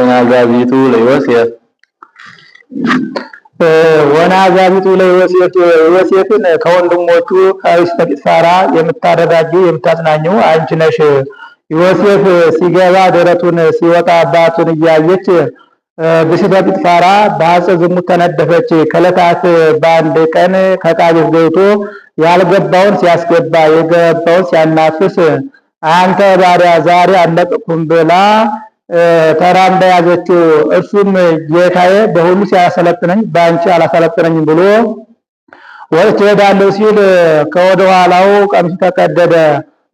ወናዛቢቱ ለዮሴፍ ዮሴፍን ከወንድሞቹ ከሚስቱ ከጲጥፋራ የምታረጋጊው የምታጽናኘው አንቺ ነሽ። ዮሴፍ ሲገባ ደረቱን ሲወጣ አባቱን እያየች ብእሲተ ጲጥፋራ በሐፀ ዝሙት ተነደፈች። ከዕለታት በአንድ ቀን ከቃዴስ ገብቶ ያልገባውን ሲያስገባ የገባውን ሲያናፍስ አንተ ባሪያ ዛሬ አልለቅኩም ብላ ተራምዳ ያዘችው። እሱም ጌታዬ በሁሉ ሲያሰለጥነኝ በአንቺ አላሰለጥነኝም ብሎ ወጥቶ ሄዳለሁ ሲል ከወደ ኋላው ቀሚሱ ተቀደደ።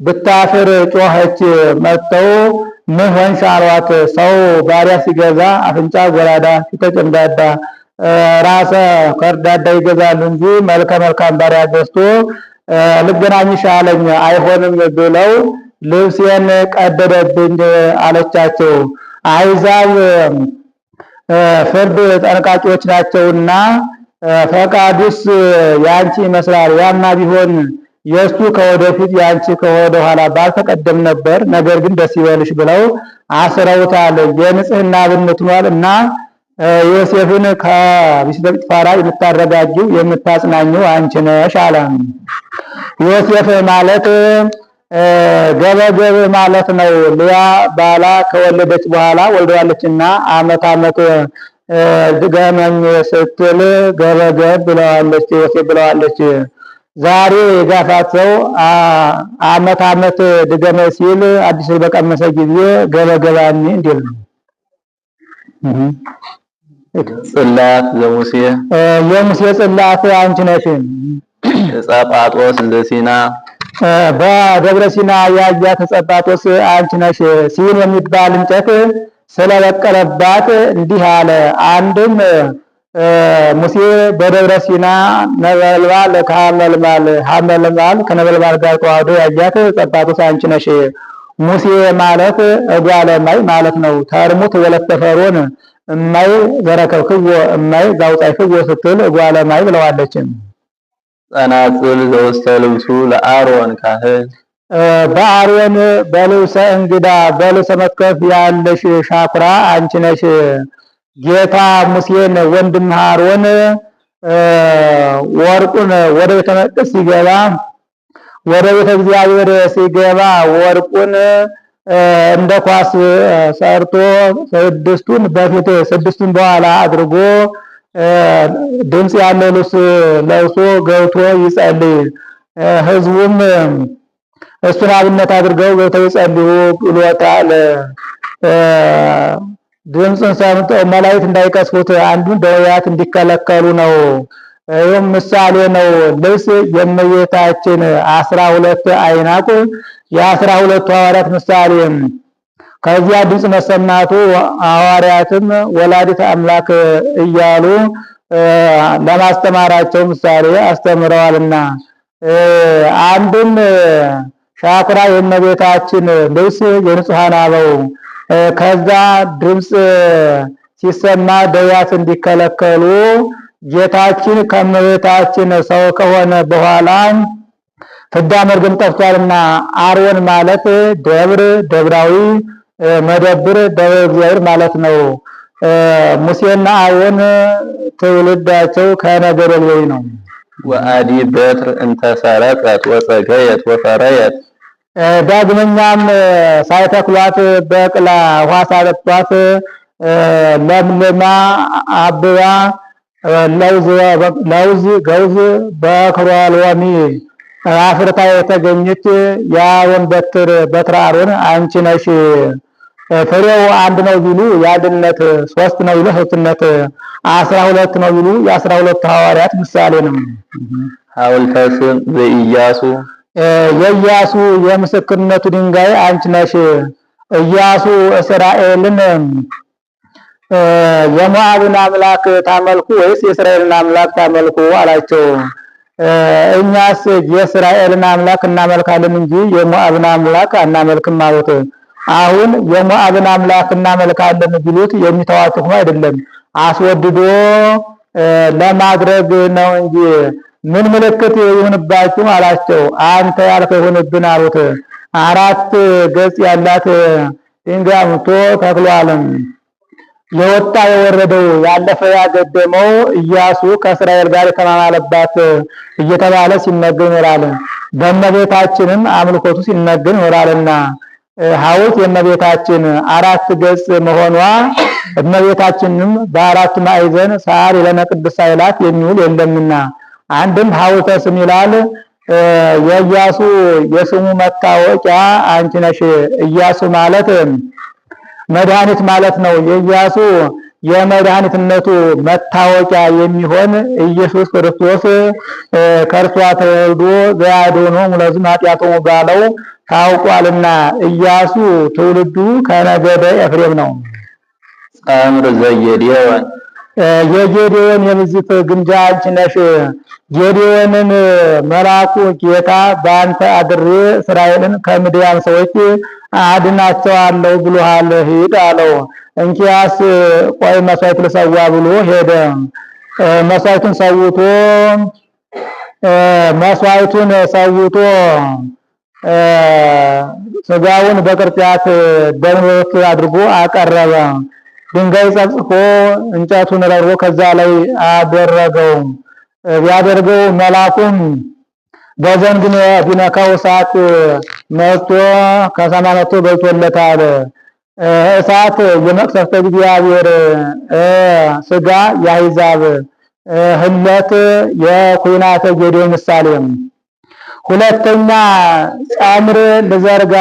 ብታፍር ጮኸች። መጥተው ምን ሆንሽ አሏት። ሰው ባሪያ ሲገዛ አፍንጫ ጎራዳ ፊተ ጨምዳዳ ራሰ ከርዳዳ ይገዛሉ እንጂ መልከ መልካም ባሪያ ገዝቶ ልገናኝሽ አለኝ። አይሆንም ብለው ልብሴን ቀደደብኝ አለቻቸው። አሕዛብ ፍርድ ጠንቃቂዎች ናቸውና ፈቃዱስ ያንቺ ይመስላል። ያማ ቢሆን የእሱ ከወደፊት ያንቺ ከወደ ኋላ ባልተቀደም ነበር። ነገር ግን ደስ ይበልሽ ብለው አስረውታል። የንጽህና ብነት ሆኗል እና ዮሴፍን ከብእሲተ ጲጥፋራ የምታረጋጊው የምታጽናኘው አንቺ ነሽ አለ። ዮሴፍ ማለት ገበገብ ማለት ነው። ልያ ባላ ከወለደች በኋላ ወልደዋለችና ዓመት ድገመኝ ስትል ገበገብ ብለዋለች፣ ዮሴፍ ብለዋለች። ዛሬ የጋፋት ሰው ዓመት ድገመ ሲል አዲስ በቀመሰ ጊዜ ገበገባኒ እንዲል ነው። ጽላት ዘሙሴ የሙሴ ጽላት አንቺ ነሽ። ጸጳጦስ ዘሲና በደብረ ሲና ያያት ጸጳጦስ አንቺ ነሽ። ሲን የሚባል እንጨት ስለበቀለባት እንዲህ አለ። አንድም ሙሴ በደብረ ሲና ነበልባል ሐመልማል ከነበልባል ጋር ተዋህዶ ያያት ጸጳጦስ አንቺ ነሽ። ሙሴ ማለት እጓለ እማይ ማለት ነው። ተርሙት ወለተ ፈርዖን እማይ ዘረከብክዎ እማይ ዛውጻይክዎ ስትል እጓለ እማይ ብለዋለች። ጸናጽል ዘውስተ ልብሱ ለአሮን ካህን በአሮን በልብሰ እንግዳ በልብሰ መትከፍ ያለሽ ሻኩራ አንቺ ነሽ። ጌታ ሙሴን ወንድም አሮን ወርቁን ወደ ቤተ መቅደስ ሲገባ ወደ ቤተ እግዚአብሔር ሲገባ ወርቁን እንደ ኳስ ሰርቶ ስድስቱን በፊት ስድስቱን በኋላ አድርጎ ድምጽ ያለው ልብስ ለብሶ ገብቶ ይጸልይ። ህዝቡም እሱን አብነት አድርገው ገብተው ይጸልዩ ብሎታል። ድምጽን ሰምተው መላእክት እንዳይቀስፉት አንዱን ደውያት እንዲከለከሉ ነው። ይህም ምሳሌ ነው። ልብስ የእመቤታችን 12 አይናቁ የ12 ሐዋርያት ምሳሌ። ከዚያ ድምጽ መሰማቱ ሐዋርያትም ወላዲተ አምላክ እያሉ ለማስተማራቸው ምሳሌ አስተምረዋልና አንድም ሻኩራ የእመቤታችን ልብስ የንጹሐን አበው ከዛ ድምጽ ሲሰማ ደውያት እንዲከለከሉ ጌታችን ከእመቤታችን ሰው ከሆነ በኋላ ፍዳ መርገም ጠፍቷልና አሮን ማለት ደብር ደብራዊ መደብር ደብረ እግዚአብሔር ማለት ነው። ሙሴና አሮን ትውልዳቸው ከነገደ ሌዊ ነው። ወአዲ በትር እንተሰረቀት ወጸገየት ወፈረየት ዳግመኛም ሳይተክሏት በቅላ ውሃ ሳጠጧት ለምልማ አብባ ለውዝ ገውዝ በክሯሎሚ አፍርታ የተገኘች የአሮን በትረ አሮን አንቺ ነሽ። ፍሬው አንድ ነው ቢሉ የአንድነት፣ ሶስት ነው ቢሉ ሶስትነት፣ 12 ነው ቢሉ የ12 ሐዋርያት ምሳሌ ነው። ሐውልተ ስም ዘኢያሱ የኢያሱ የምስክርነቱ ድንጋይ አንቺ ነሽ። ኢያሱ እስራኤልን የሞዓብን አምላክ ታመልኩ ወይስ የእስራኤልን አምላክ ታመልኩ አላቸው። እኛስ የእስራኤልን አምላክ እናመልካለን እንጂ የሞዓብን አምላክ አናመልክም አሉት። አሁን የሞዓብን አምላክ እናመልካለን ቢሉት የሚተዋቸው ሆኖ አይደለም አስወድዶ ለማድረግ ነው እንጂ ምን ምልክት ይሁንባችሁ አላቸው። አንተ ያልከው ይሁንብን አሉት። 4 ገጽ ያላት ድንጋይ አምጥቶ ተክሏል። የወጣ የወረደው ያለፈ ያገደመው ኢያሱ ከእስራኤል ጋር የተማማለባት እየተባለ ሲነገር ይኖራል። በእመቤታችንም አምልኮቱ ሲነገር ይኖራልና ሐውልት የእመቤታችን አራት ገጽ መሆኗ እመቤታችንም በአራት ማዕዘን ሰዓሊ ለነ ቅድስት ኃይላት የሚውል የለምና አንድም ሐውልተ ስም ይላል። የኢያሱ የስሙ መታወቂያ አንቺ ነሽ። ኢያሱ ማለት መድኃኒት ማለት ነው። የኢያሱ የመድኃኒትነቱ መታወቂያ የሚሆን ኢየሱስ ክርስቶስ ከእርሷ ተወልዶ ዘያድኅኖሙ ለሕዝቡ ኃጢአቶሙ ባለው ታውቋልና ኢያሱ ትውልዱ ከነገደ ኤፍሬም ነው። ጸምር ዘጌዴዎን የጌዴዎን የብዝት ግምጃ አንቺ ነሽ። ጌዴዎንን መልአኩ ጌታ በአንተ አድሬ እስራኤልን ከምድያም ሰዎች አድናቸዋለሁ ብሎሃል፣ ሂድ አለው። እንኪያስ ቆይ መስዋዕት ልሰዋ ብሎ ሄደ። መስዋዕቱን ሰውቶ ስጋውን በቅርጫት ደምሮት አድርጎ አቀረበ። ድንጋይ ጸፍጽፎ እንጨቱን ረብሮ ከዛ ላይ አደረገው። ቢያደርገው መልአኩም በዘንግ ቢነካው እሳት መጥቶ ከሰማይ መጥቶ በልቶለታል። እሳት የመቅሰፍተ እግዚአብሔር፣ ስጋ የአሕዛብ፣ ህለት የኩናተ ጌዴዎን ምሳሌ። ሁለተኛ ጸምር ልዘርጋ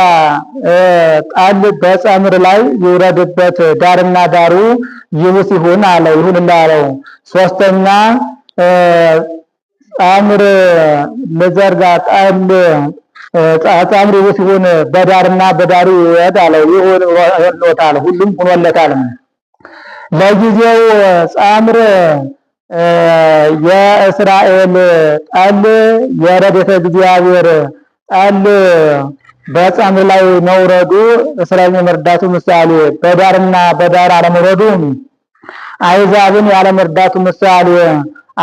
ጣል በጸምር ላይ ይውረድበት ዳርና ዳሩ ይብስ ይሁን አለው። ይሁን እንዳለው። ሶስተኛ ጸምር ልዘርጋ ጣል ጸምር ይብስ ይሁን በዳርና በዳሩ ይውረድ አለው። ይሁን ሆኖታል። ሁሉም ሆኖለታል። ለጊዜው ጸምር የእስራኤል ጠል የረድኤተ እግዚአብሔር ጠል በጸምር ላይ መውረዱ እስራኤልን የመርዳቱ ምሳሌ፣ በዳርና በዳር አለመውረዱ አሕዛብን ያለመርዳቱ ምሳሌ።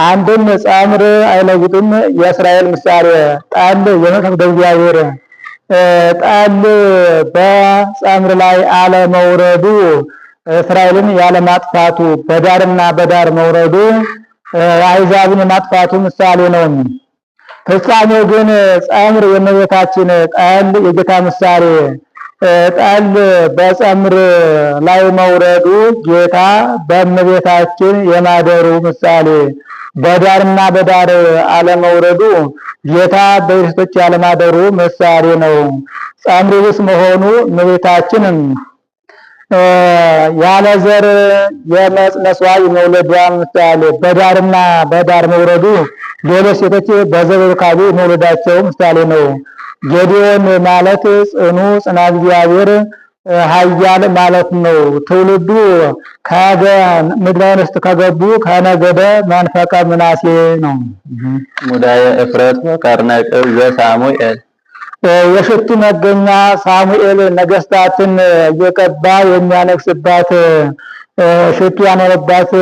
አንድም ጸምር አይለውጥም የእስራኤል ምሳሌ፣ ጠል የመቅሰፍተ እግዚአብሔር ጠል በጸምር ላይ አለመውረዱ እስራኤልን ያለማጥፋቱ፣ በዳርና በዳር መውረዱ አሕዛብን የማጥፋቱ ምሳሌ ነው። ፍጻሜው ግን ጸምር የእመቤታችን ጠል የጌታ ምሳሌ፣ ጠል በጸምር ላይ መውረዱ ጌታ በእመቤታችን የማደሩ ምሳሌ፣ በዳርና በዳር አለመውረዱ ጌታ በሴቶች ያለማደሩ ምሳሌ ነው። ጸምር ይብስ መሆኑ እመቤታችንም ያለ ዘር የመጽነሷ የመውለዷ ምሳሌ፣ በዳርና በዳር መውረዱ ሌሎች ሴቶች በዘር ሩካቤ መውለዳቸው ምሳሌ ነው። ጌዴዎን ማለት ጽኑ ጽና እግዚአብሔር ኃያል ማለት ነው። ትውልዱ ምድረ ርስት ከገቡ ከነገደ መንፈቀ ምናሴ ነው። ሙዳየ እፍረት ወቀርነቅብ ዘሳሙኤል የሽቱ መገኛ ሳሙኤል ነገስታትን እየቀባ የሚያነግስባት ሽቱ ያኖረባት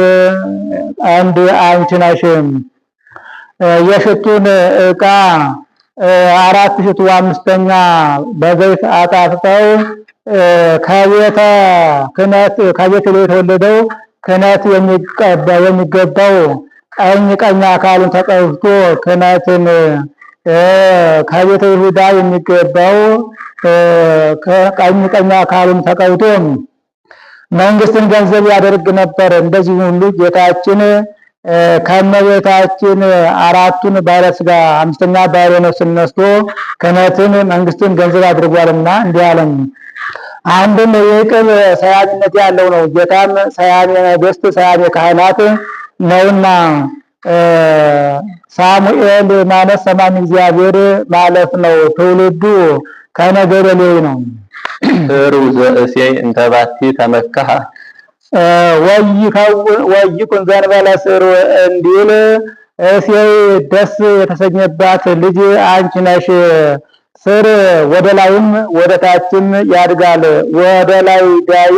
አንድ አንቺ ነሽ። የሽቱን ዕቃ 4 ሽቱ 5ኛ በዘይት አጣፍጠው ከቤተ ክህነት ከቤተ የተወለደው ክህነት የሚገባው ቀኝ አካሉን ተቀብቶ ክህነትን ከቤተ ይሁዳ የሚገባው ቀኝ አካሉን ተቀብቶ መንግስትን ገንዘብ ያደርግ ነበር። እንደዚህ ሁሉ ጌታችን ከእመቤታችን 4ቱን ባሕረ ሥጋ 5ኛ ባሕረ ነፍስ ነስቶ ክህነትን መንግስትን ገንዘብ አድርጓልና እንዲህ አለም። አንድም የቅብ ሰያሚነት ያለው ነው። ጌታም ሰያሜ ነገሥት ሰያሜ ካህናት ነውና ሳሙኤል ማለት ሰማኝ እግዚአብሔር ማለት ነው። ትውልዱ ከነገደ ሌዊ ነው። ሩዘ እሴይ እንተባቲ ተመካህ ወይኩን ዘንበለ ስር እንዲል እሴይ ደስ የተሰኘባት ልጅ አንቺ ነሽ። ስር ወደ ላይም ወደ ታችም ያድጋል። ወደ ላይ ዳዩ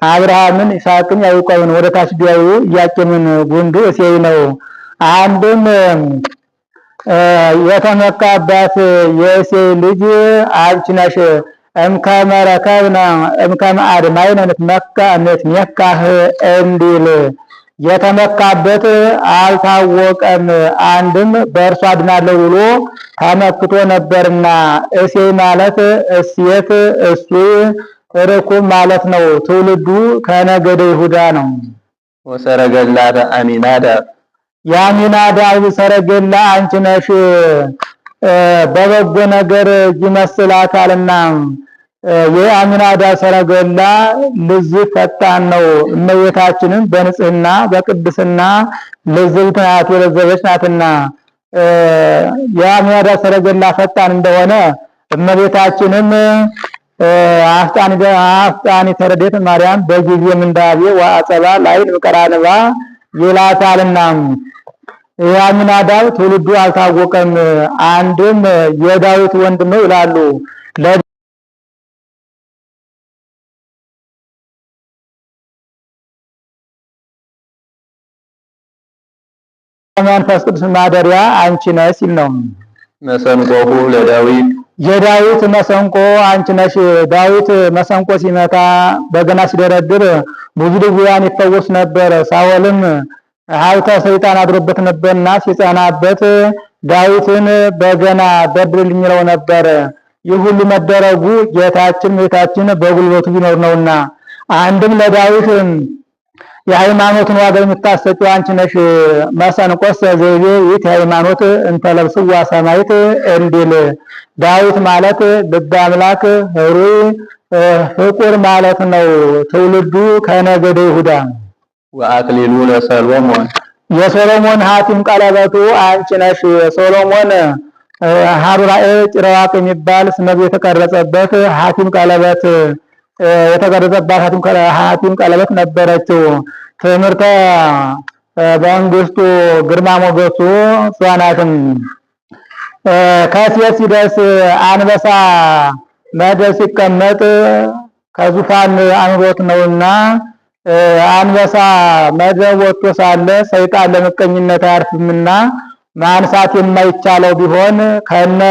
አብርሃምን ይስሐቅን ያዕቆብን፣ ወደ ታች ዳዩ ኢያቄምን ጉንዱ እሴይ ነው። አንድም የተመካባት የእሴይ ልጅ አንቺ ነሽ። እምከመ ረከብነ እምከመ አድማይነ ንትሜካህ እንዲል የተመካበት አልታወቀም። አንድም በእርሱ አድናለሁ ብሎ ተመክቶ ነበርና። እሴይ ማለት እሴት እሱ ርኩም ማለት ነው። ትውልዱ ከነገደ ይሁዳ ነው። ወሰረገላተ አሚናዳብ የአሚናዳብ ሰረገላ አንቺ ነሽ። በበጎ ነገር ይመስላታልና የአሚናዳብ ሰረገላ ልዝብ ፈጣን ነው። እመቤታችንን በንጽህና በቅድስና ልዝብት ናት፣ የለዘበች ናትና። የአሚናዳብ ሰረገላ ፈጣን እንደሆነ እመቤታችንም አፍጣኒ ተረዴት ማርያም በጊዜ ምንዳቤ ወአጸባ ላይል ምቀራንባ ይላታልና። የአሚናዳብ ትውልዱ አልታወቀም። አንድም የዳዊት ወንድም ነው ይላሉ። መንፈስ ቅዱስ ማደሪያ አንቺ ነሽ ሲል ነው። መሰንቆሁ ለዳዊት የዳዊት መሰንቆ አንቺ ነሽ። ዳዊት መሰንቆ ሲመታ በገና ሲደረድር ብዙ ድውያን ይፈወስ ነበር። ሳኦልም ሀብተ ሰይጣን አድሮበት ነበርና ሲጸናበት ዳዊትን በገና ደርድርልኝ ይለው ነበር። ይህ ሁሉ መደረጉ ጌታችን በጉልበቱ ቢኖር ነውና። አንድም ለዳዊት የሃይማኖትን ዋጋ የምታሰጪው አንቺ ነሽ። መሰንቆሰ ዘይቤ ይእቲ ሃይማኖት እንተ ለብስዋ ሰማዕት እንዲል ዳዊት ማለት ልበ አምላክ ኅሩይ ፍቁር ማለት ነው። ትውልዱ ከነገደ ይሁዳ። ወአክሊሉ ለሰሎሞን የሶሎሞን ሀቲም ቀለበቱ አንቺ ነሽ። ሶሎሞን ሀሩራኤ ጭራዋቅ የሚባል ስመ የተቀረጸበት ሀቲም ቀለበት የተቀረጸባት ሀቲም ቀለበት ነበረችው። ትምህርተ መንግስቱ ግርማ ሞገሱ ሷናትም ከሴት ሲደርስ አንበሳ መደብ ሲቀመጥ ከዙፋን አኑሮት ነውና አንበሳ መደብ ወጥቶ ሳለ ሰይጣን ለምቀኝነት አያርፍምና ማንሳት የማይቻለው ቢሆን ከነ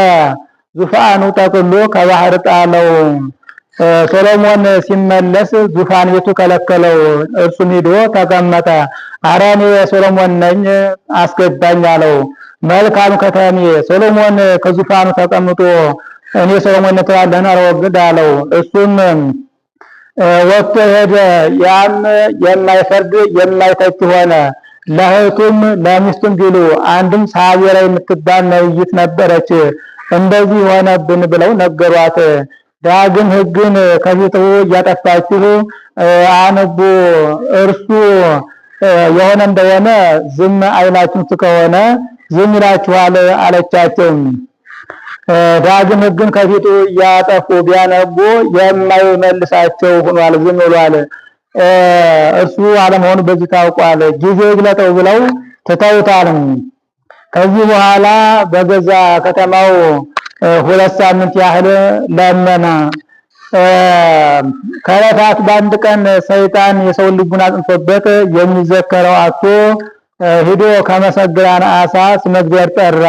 ዙፋኑ ጠቅሎ ከባህር ጣለው። ሶሎሞን ሲመለስ ዙፋን ቤቱ ከለከለው። እርሱም ሄዶ ተቀመጠ። ኧረ እኔ ሶሎሞን ነኝ አስገባኝ አለው። መልካም ከተሜ ሶሎሞን ከዙፋኑ ተቀምጦ እኔ ሶሎሞን ነኝ አረወግድ አለው። እሱም ወጥቶ ሄደ። ያም የማይፈርድ የማይተች ሆነ። ለእህቱም ለሚስቱም ቢሉ አንድም ሳቤራ የምትባል ነብይት ነበረች። እንደዚህ ሆነብን ብለው ነገሯት። ዳግም ሕግን ከፊቱ እያጠፋችሁ አንቡ፣ እርሱ የሆነ እንደሆነ ዝም አይላችሁት ከሆነ ዝም ይላችኋል አለቻቸው። ዳግም ሕግን ከፊቱ እያጠፉ ቢያነቡ የማይመልሳቸው ሆኗል፣ ዝም ብሏል። እርሱ አለመሆኑ በዚህ ታውቋል። ጊዜ ይግለጠው ብለው ትተውታል። ከዚህ በኋላ በገዛ ከተማው 2 ሳምንት ያህል ለመነ። ከዕለታት በአንድ ቀን ሰይጣን የሰው ልቡን አጽንቶበት የሚዘከረው አጥቶ ሂዶ ከመሰግራን አሳ ስመ እግዚአብሔር ጠራ።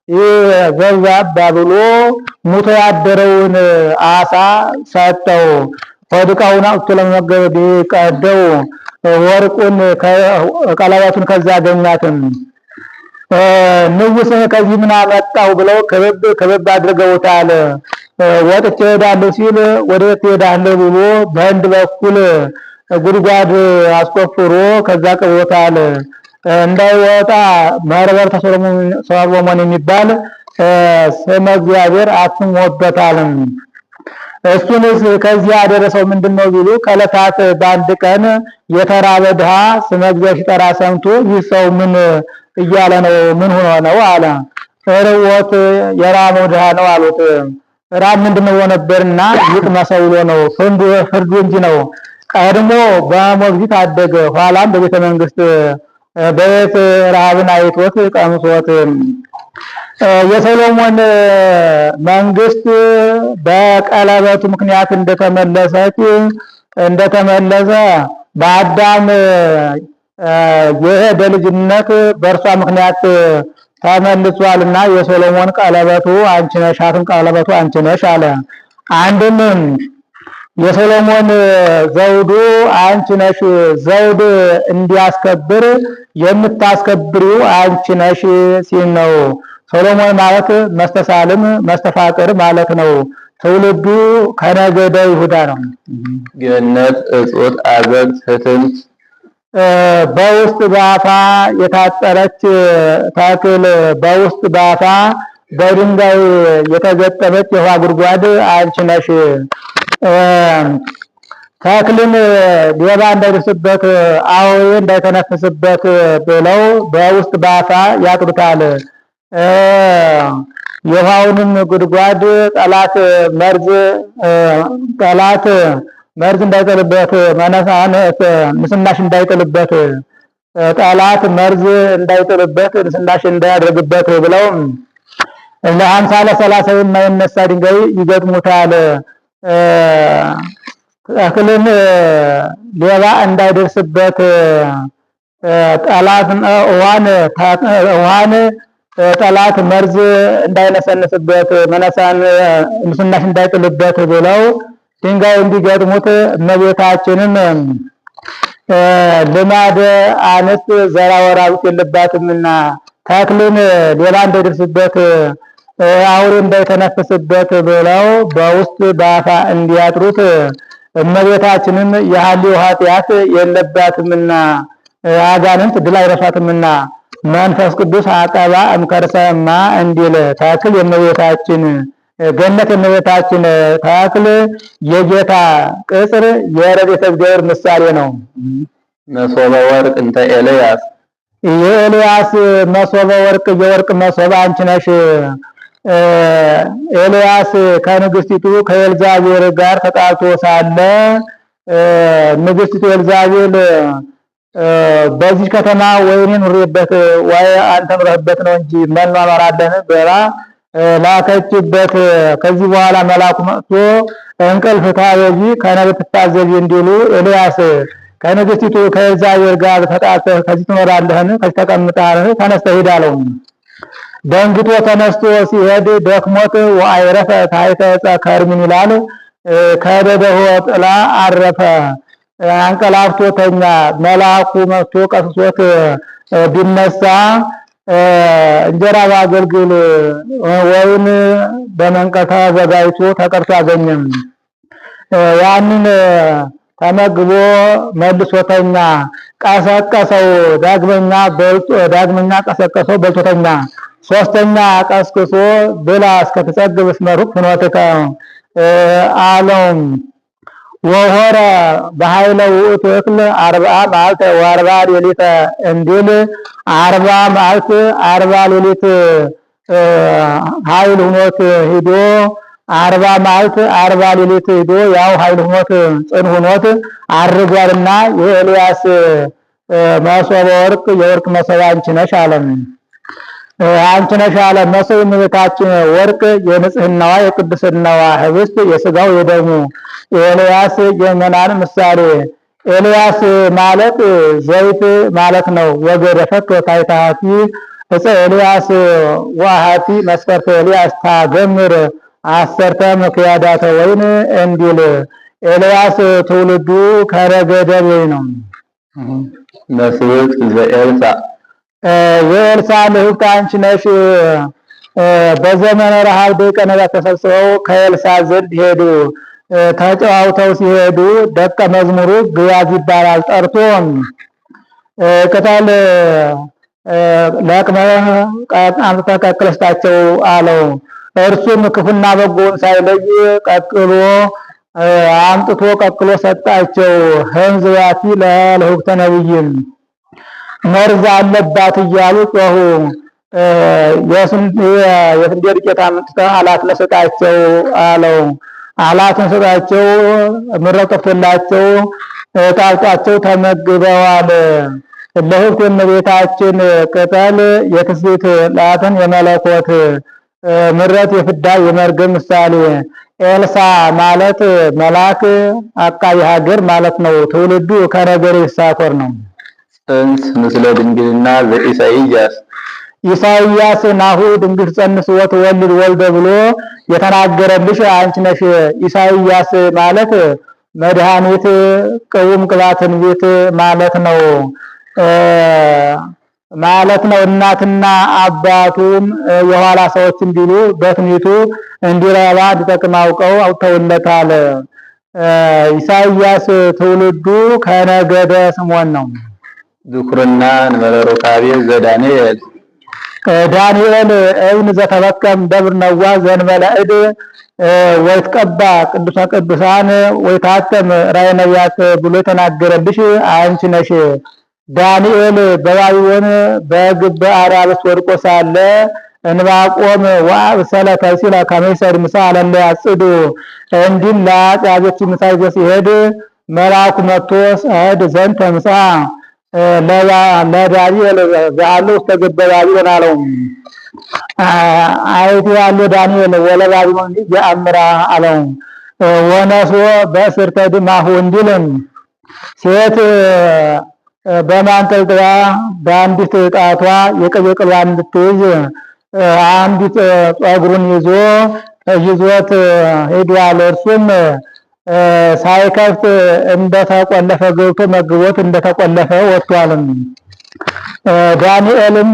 ይህ ዘብዛባ ብሎ ሙቶ ያደረውን አሳ ሰጠው። ወድቃውን አውጥቶ ለመመገብ ቢቀደው ወርቁን ቀለበቱን ከዛ አገኛትም። ንጉሥ ከዚህ ምን አመጣው ብለው ክብብ አድርገውታል። ወጥቼ እሄዳለሁ ሲል ወዴት ትሄዳለህ ብሎ በህንድ በኩል ጉድጓድ አስቆፍሮ ከዛ ቀብሮታል። እንዳይወጣ መርበርተ ሰሎሞን የሚባል ስመ እግዚአብሔር አትሞበታል። እሱንስ ከዚህ ያደረሰው ምንድነው ቢሉ ከዕለታት በአንድ ቀን የተራበ ድሃ ስመ እግዚአብሔር ሲጠራ ሰምቶ ይህ ሰው ምን እያለ ነው? ምን ሆኖ ነው አለ። ርቦት የራበው ድሃ ነው አሉት። ራብ ምንድነው ነበርና ይቅመሰው ብሎ ነው ፍርዱ እንጂ ነው። ቀድሞ በሞግዚት አደገ፣ ኋላም በቤተ መንግስት በቤት ረሃብን አይቶት ቀምሶት። የሰሎሞን መንግስት በቀለበቱ ምክንያት እንደተመለሰ በአዳም የሄደ ልጅነት በእርሷ ምክንያት ተመልሷልና የሶሎሞን ቀለበቱ አንቺ ነሽ፣ ቀለበቱ አንቺ ነሽ አለ። አንድም የሰሎሞን ዘውዱ አንቺ ነሽ፣ ዘውድ እንዲያስከብር የምታስከብሪው አንቺ ነሽ ሲል ነው። ሰሎሞን ማለት መስተሳልም መስተፋቅር ማለት ነው። ትውልዱ ከነገደ ይሁዳ ነው። ገነት እጾት አዘግት ህትምት በውስጥ በአፋ የታጠረች ተክል በውስጥ በአፋ በድንጋይ የተገጠመች የውሃ ጉድጓድ አንቺ ነሽ። ተክልን ሌባ እንዳይደርስበት አውሬ እንዳይተነፍስበት ብለው በውስጥ በአፋ ያጥሩታል። የውሃውንም ጉድጓድ ጠላት መርዝ እንዳይጥልበት ንስናሽ እንዳይጥልበት ጠላት መርዝ እንዳይጥልበት ንስናሽ እንዳያደርግበት ብለው ለ50 ለ30 የማይነሳ ድንጋይ ይገጥሙታል። ተክልን ሌባ እንዳይደርስበት ጠላት ውሃን ጠላት መርዝ እንዳይነሰንስበት ንስናሽ እንዳይጥልበት ብለው ድንጋይ እንዲገጥሙት እመቤታችንም ልማደ አንስት ዘራ ወራዊት የለባትምና ተክልን ሌባ እንዳይደርስበት አውሬ እንዳይተነፍስበት ብለው በውስጥ በአፋ እንዲያጥሩት እመቤታችንም የሐልዮ ኃጢአት የለባትምና አጋንንት ድል አይረሷትምና መንፈስ ቅዱስ አቀባ እምከርሰማ እንዲል ተክል የእመቤታችን ገነት የእመቤታችን ተክል የጌታ ቅጽር የረድኤተ እግዚአብሔር ምሳሌ ነው። መሶበ ወርቅ እንተ ኤልያስ የኤልያስ መሶበ ወርቅ የወርቅ መሶበ አንቺ ነሽ። ኤልያስ ከንግስቲቱ ከኤልዛቤል ጋር ተጣልቶ ሳለ ንግስቲቱ ኤልዛቤል በዚህ ከተማ ወይኔ ኑሬበት ወይ አንተ ኑረህበት ነው እንጂ መኗኗር አለን ብላ ላከችበት። ከዚህ በኋላ መልአኩ መጥቶ እንቅልፍ ታበዢ ከነብር ትታዘዢ እንዲሉ ኤልያስ ከንግስቲቱ ከኤልዛቤል ጋር ተጣልተህ ከዚህ ትኖራለህን? ከዚህ ተቀምጠሃል? ተነስተህ ሂድ አለው። ደንግጦ ተነስቶ ሲሄድ ደክሞት ወአይረፈ ታሕተ ዕፀ ከርሚን ይላል። ከደደሆ ጥላ አረፈ፣ አንቀላፍቶ ተኛ። መልአኩ መጥቶ ቀስሶት ቢነሳ እንጀራ በአገልግል ወይን በመንቀል ተዘጋጅቶ ተቀርቶ አገኘም። ያንን ተመግቦ መልሶተኛ ቀሰቀሰው። ዳግመኛ ቀሰቀሰው በልቶተኛ። ሶስተኛ ቀስቅሶ ብላ እስከተጸግብ እስመ ሩቅ ፍኖትከ አለው። ወሆረ በኃይለ ውእቱ እክል 40 መዓልተ ወ40 ሌሊተ እንዲል 40 መዓልት 40 ሌሊት ኃይል ሆኖት ሂዶ 40 መዓልት 40 ሌሊት ሂዶ ያው ኃይል ሆኖት ጽን ሆኖት አርጓልና የኤልያስ መሶበ ወርቅ የወርቅ መሶብ አንቺ ነሽ አለም። አንቺ ነሽ አለ። መሶበ እመቤታችን ወርቅ የንጽህናዋ የቅድስናዋ ህብስት የስጋው የደሙ ኤልያስ የመናን ምሳሌ። ኤልያስ ማለት ዘይት ማለት ነው። ወገረፈት ታይታቲ እፀ ኤልያስ ዋሃቲ መስፈርተ ኤልያስ ታገምር 10 ምክያዳተ ወይን እንዲል ኤልያስ ትውልዱ ከረገደ ነው። መስውት ዘኤልሳ የኤልሳ ልህቅት አንቺ ነሽ። በዘመነ ረሃብ ደቀ ነቢያት ተሰብስበው ከኤልሳ ዘንድ ሄዱ። ተጨዋውተው ሲሄዱ ደቀ መዝሙሩ ግያዝ ይባላል ጠርቶ ቅጠል ለቅመህ አምጥተህ ቀቅለህ ስጣቸው አለው። እርሱም ክፉና በጎውን ሳይለይ ቀቅሎ አምጥቶ ቀቅሎ ሰጣቸው። ህንዝ ያቲ ለልህቅተ ነቢይም መርዝ አለባት እያሉ ጮሁ። የስንዴ ዱቄት አምጥተህ አላትነ ስጣቸው አለው። አላትን ስጣቸው ምረው ጠፍቶላቸው ጣልጧቸው ተመግበዋል። ለህብት የእመቤታችን ቅጠል የትስብእት ላትን የመለኮት ምረት የፍዳ የመርገም ምሳሌ። ኤልሳ ማለት መልአክ አቃቢ ሀገር ማለት ነው። ትውልዱ ከነገረ ይሳኮር ነው። ጽንስ ምስለ ድንግልና ዘኢሳይያስ ኢሳይያስ ናሁ ድንግል ጸንስ ወትወልድ ወልደ ብሎ የተናገረልሽ አንቺ ነሽ። ኢሳይያስ ማለት መድኃኒት ቅቡም ቅባት ትንቢት ማለት ነው። እናትና አባቱም የኋላ ሰዎች እንዲሉ በትንቢቱ እንዲረባ እንዲጠቅም አውቀው አውጥተውለታል። ኢሳይያስ ትውልዱ ከነገደ ስምዖን ነው። ذكرنا እንበለ ሩካቤ ዘዳንኤል ዳንኤል እብን ዘተበከም ደብር ነዋ ዘንበለ እድ ወይትቀባ ቅዱሰ ቅዱሳን ወይታተም ራእየ ነቢያት ብሎ የተናገረልሽ አንቺ ነሽ። ዳንኤል በባቢሎን በግብረ አርያብስ ወድቆ ሳለ እንባቆም ወአብሰለ ተሲለ ከመይሰድ ምሳ አለለ ያጽዱ እንዲል ለአጽያጆች ምሳ ይዞ ሲሄድ መልአኩ መጥቶ ሰድ ዘንተ ምሳ ለዳንኤል ዛሉ ተገበ ባቢሎን አለው። አይቶ ያለው ዳንኤል ወለ ባቢሎን ያምራ አለው። ወነሶ በእስርተ ድማሁ እንዲልም ሴት በማንጠልጥላ በአንዲት ጣቷ የቅቤ ቅልዋን እንድትይዝ አንዲት ጸጉሩን ይዞት ሄዷል። እርሱም ሳይከፍት እንደተቆለፈ ገብቶ መግቦት እንደተቆለፈ ወጥቷል። ዳንኤልም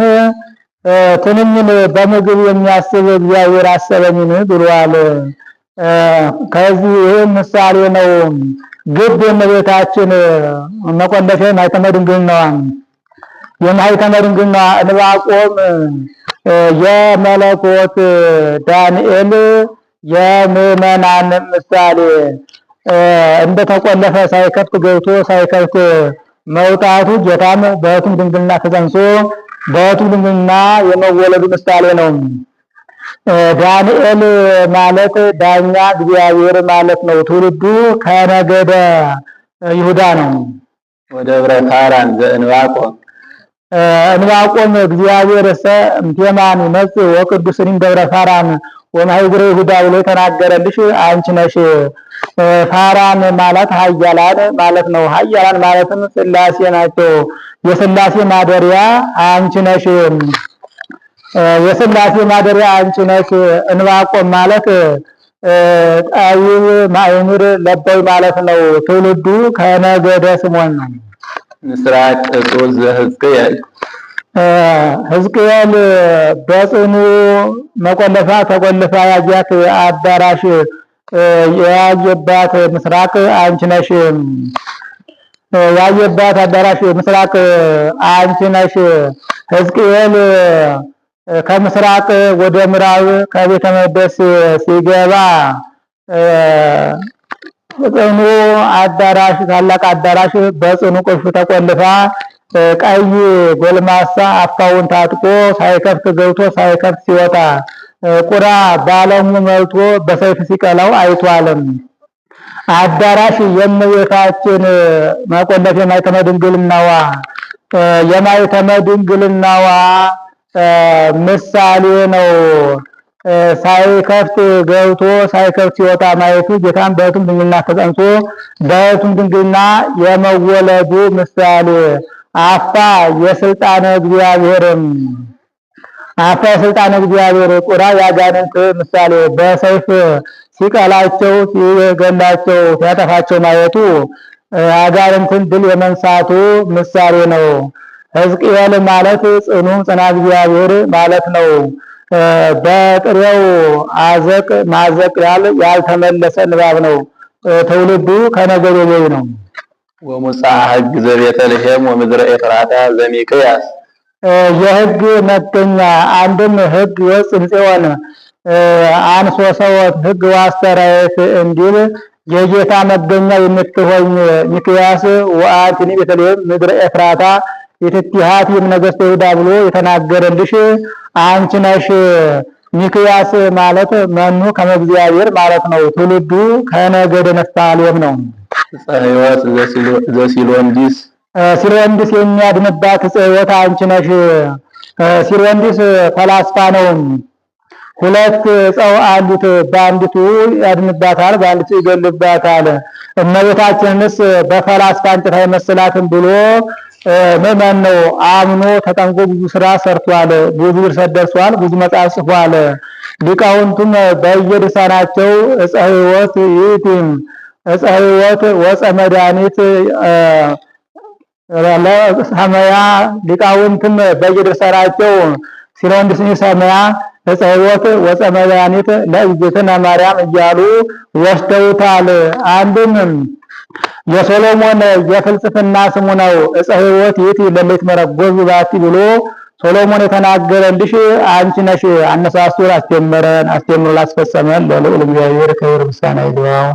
ትንኝን በምግብ የሚያስብ እግዚአብሔር አሰበኝን ብሏል። ከዚህ ይህ ምሳሌ ነው። ግብ የእመቤታችን መቆለፊያ ማኅተመ ድንግልናዋ የማኅተመ ድንግልናዋ እንባቆም የመለኮት ዳንኤል የምዕመናን ምሳሌ እንደተቆለፈ ሳይከፍት ገብቶ ሳይከፍት መውጣቱ ጌታም በሕቱም ድንግልና ተጸንሶ በሕቱም ድንግልና የመወለዱ ምሳሌ ነው። ዳንኤል ማለት ዳኛ እግዚአብሔር ማለት ነው። ትውልዱ ከነገደ ይሁዳ ነው። ወደብረ ፋራን ዘእንባቆም እንባቆም እግዚአብሔር እምቴማን ይመጽእ ወቅዱስኒ ደብረ ፋራን ወማኅበረ ይሁዳ ብሎ የተናገረልሽ አንቺ ነሽ። ፋራን ማለት ኃያላን ማለት ነው። ኃያላን ማለትም ሥላሴ ናቸው። የሥላሴ ማደሪያ አንቺ ነሽ። የሥላሴ ማደሪያ አንቺ ነሽ። እንባቆም ማለት ጠቢብ ማእምር ለበይ ማለት ነው። ትውልዱ ከነገደ ስምዖን ነው። ምስራቅ እጹዝ ዘሕዝቅኤል ሕዝቅኤል በጽኑ መቆለፋ ተቆልፋ ያያት አዳራሽ ያየባት ምስራቅ አንቺ ነሽ። ያየባት አዳራሽ ምስራቅ አንቺ ነሽ። ሕዝቅኤል ከምስራቅ ወደ ምዕራብ ከቤተ መቅደስ ሲገባ ጽኑ አዳራሽ ታላቅ አዳራሽ በጽኑ ቁልፍ ተቆልፋ ቀይ ጎልማሳ አፋውን ታጥቆ ሳይከፍት ገብቶ ሳይከፍት ሲወጣ ቁራ ባለሙ መልቶ በሰይፍ ሲቀላው አይቷልም። አዳራሽ የእመቤታችን መቆለፊያ ማኅተመ ድንግልናዋ የማኅተመ ድንግልናዋ ምሳሌ ነው። ሳይከፍት ገብቶ ሳይከፍት ሲወጣ ማየቱ ጌታን በሕቱም ድንግልና ተጸንሶ በሕቱም ድንግልና የመወለዱ ምሳሌ አፋ የስልጣነ እግዚአብሔር ቁራ ያጋንንት ምሳሌ በሰይፍ ሲቀላቸው ሲገላቸው ሲያጠፋቸው ማየቱ አጋንንትን ድል የመንሳቱ ምሳሌ ነው። ሕዝቅኤል ማለት ጽኑ ጽና እግዚአብሔር ማለት ነው። በጥሬው ማዘቅ ያልተመለሰ ንባብ ነው። ትውልዱ ከነገደ ሌዊ ነው። ወሙጽአ ሕግ ዘቤተልሔም ወምድረ ኤፍራታ ዘሚክያስ የሕግ መገኛ አንድም ሕግ ወፅን ጽዮን አንሶ ሰወት ሕግ ዋስተራየት እንዲል የጌታ መገኛ የምትሆኝ ሚክያስ ወአንቲኒ ቤተልሔም ምድረ ኤፍራታ የትቲሃት የነገሥተ ይሁዳ ብሎ የተናገረልሽ አንቺ ነሽ። ሚክያስ ማለት መኑ ከመ እግዚአብሔር ማለት ነው። ትውልዱ ከነገደ ነፍታሌም ነው። ሕይወት ዘሲሎንዲስ ሲሎንዲስ የሚያድንባት ሕይወት አንቺ ነሽ። ሲሎንዲስ ፈላስፋ ነው። ሁለት ዕፀው አሉት። በአንዲቱ ያድንባታል፣ በአንዲቱ ይገልባታል። እመቤታችንንስ በፈላስፋ እንጨት አይመስላትም ብሎ ምዕመን ነው። አምኖ ተጠምቆ ብዙ ስራ ሰርቷል፣ ብዙ ድርሰት ደርሷል፣ ብዙ መጽሐፍ ጽፏል። ሊቃውንቱም በየድርሳናቸው ዕፀ ሕይወት ይእቲም ዕፀ ሕይወት ወፀ መድኃኒት ለሰማያ ሊቃውንትም በየድርሳናቸው ሲኖንድስኒ ሰማያ ዕፀ ሕይወት ወፀ መድኃኒት ለእግዝእትነ ማርያም እያሉ ወስደውታል። አንድም የሶሎሞን የፍልስፍና ስሙ ነው። ዕፀ ሕይወት ይእቲ ለሌት መረጎዝ ባቲ ብሎ ሶሎሞን የተናገረልሽ አንቺ ነሽ። አነሳስቶ አስተምሮ ላስፈጸመን ለልዑል እግዚአብሔር ክብር ምስጋና ይግባው።